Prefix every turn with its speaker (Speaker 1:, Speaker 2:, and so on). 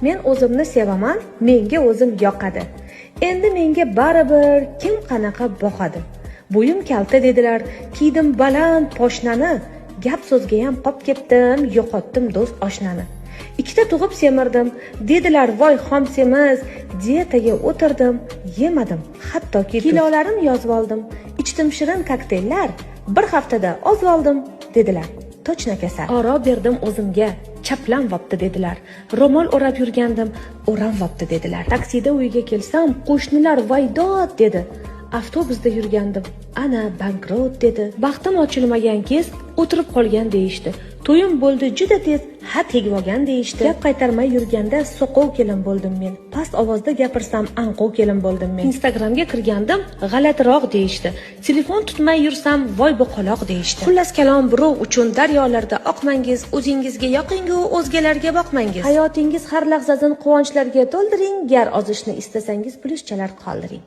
Speaker 1: Men o'zimni sevaman, menga o'zim yoqadi. Endi menga baribir kim qanaqa boqadi. Bo'yim kalta dedilar, kiydim baland poshnani. Gap so'zga ham qop ketdim, yo'qotdim do'st oshnani. Ikkita tug'ib semirdim, dedilar voy xom semiz. Diyetaga o'tirdim, yemadim, hattoki kilolarim yozib oldim. Ichdim shirin kokteyllar, bir haftada ozib oldim, dedilar. Tochna kasal. Oro berdim o'zimga, chaplan vopti dedilar. Ro'mol o'rab yurgandim, o'ram vopti dedilar. Taksida uyga kelsam, qo'shnilar vaydod dedi. Avtobusda yurgandim, ana bankrot dedi. Baxtim ochilmagan kez o'tirib qolgan deyishdi. To'yim bo'ldi juda tez, ha tegib olgan deyishdi. Gap qaytarmay yurganda soqov kelin bo'ldim men. Past ovozda gapirsam anqov kelin bo'ldim men. Instagramga kirgandim, g'alatiroq deyishdi. Telefon tutmay yursam voy boqaloq deyishdi. Xullas kalom birov uchun daryolarda oqmangiz, o'zingizga yoqingu o'zgalarga boqmangiz. Hayotingiz har lahzasini quvonchlarga to'ldiring, gar ozishni istasangiz plyuschalar qoldiring.